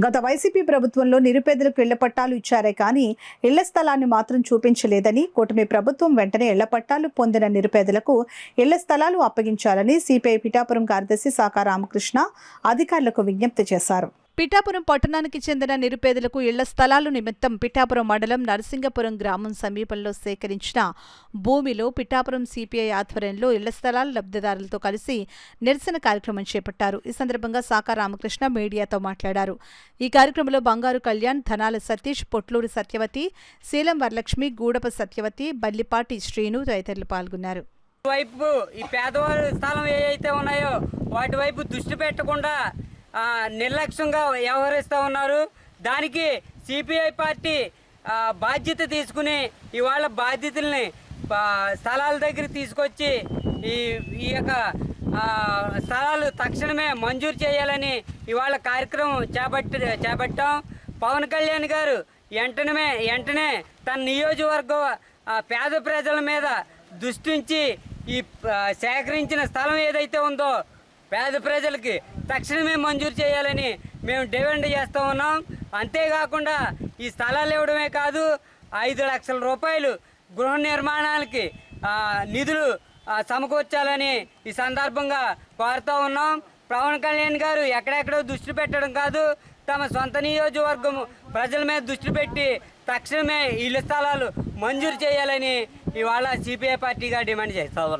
గత వైసీపీ ప్రభుత్వంలో నిరుపేదలకు ఇళ్ల పట్టాలు ఇచ్చారే కానీ ఇళ్ల స్థలాన్ని మాత్రం చూపించలేదని, కూటమి ప్రభుత్వం వెంటనే ఇళ్ల పట్టాలు పొందిన నిరుపేదలకు ఇళ్ల స్థలాలు అప్పగించాలని సిపిఐ పిఠాపురం కార్యదర్శి సాకా రామకృష్ణ అధికారులకు విజ్ఞప్తి చేశారు. పిఠాపురం పట్టణానికి చెందిన నిరుపేదలకు ఇళ్ల స్థలాలు నిమిత్తం పిఠాపురం మండలం నరసింగపురం గ్రామం సమీపంలో సేకరించిన భూమిలో పిఠాపురం సిపిఐ ఆధ్వర్యంలో ఇళ్ల స్థలాల లబ్ధిదారులతో కలిసి నిరసన కార్యక్రమం చేపట్టారు. ఈ సందర్భంగా సాకా రామకృష్ణ మీడియాతో మాట్లాడారు. ఈ కార్యక్రమంలో బంగారు కళ్యాణ్, ధనాల సతీష్, పొట్లూరి సత్యవతి, శీలం వరలక్ష్మి, గూడప సత్యవతి, బల్లిపాటి శ్రీను తదితరులు పాల్గొన్నారు. వైపు ఈ పేదవారి స్థలం ఏవైతే ఉన్నాయో వాటి వైపు దృష్టి పెట్టకుండా నిర్లక్ష్యంగా వ్యవహరిస్తూ ఉన్నారు. దానికి సిపిఐ పార్టీ బాధ్యత తీసుకుని ఇవాళ బాధ్యతల్ని స్థలాల దగ్గర తీసుకొచ్చి ఈ యొక్క స్థలాలు తక్షణమే మంజూరు చేయాలని ఇవాళ కార్యక్రమం చేపట్టాం. పవన్ కళ్యాణ్ గారు వెంటనే తన నియోజకవర్గ పేద ప్రజల మీద దృష్టించి ఈ సేకరించిన స్థలం ఏదైతే ఉందో పేద ప్రజలకి తక్షణమే మంజూరు చేయాలని మేము డిమాండ్ చేస్తూ ఉన్నాం. అంతేకాకుండా ఈ స్థలాలు ఇవ్వడమే కాదు, 5 లక్షల రూపాయలు గృహ నిర్మాణాలకి నిధులు సమకూర్చాలని ఈ సందర్భంగా కోరుతూ ఉన్నాం. పవన్ కళ్యాణ్ గారు ఎక్కడెక్కడో దృష్టి పెట్టడం కాదు, తమ సొంత నియోజకవర్గం ప్రజల మీద దృష్టి పెట్టి తక్షణమే ఇళ్ల స్థలాలు మంజూరు చేయాలని ఇవాళ సిపిఐ పార్టీగా డిమాండ్ చేస్తూ ఉన్నాం.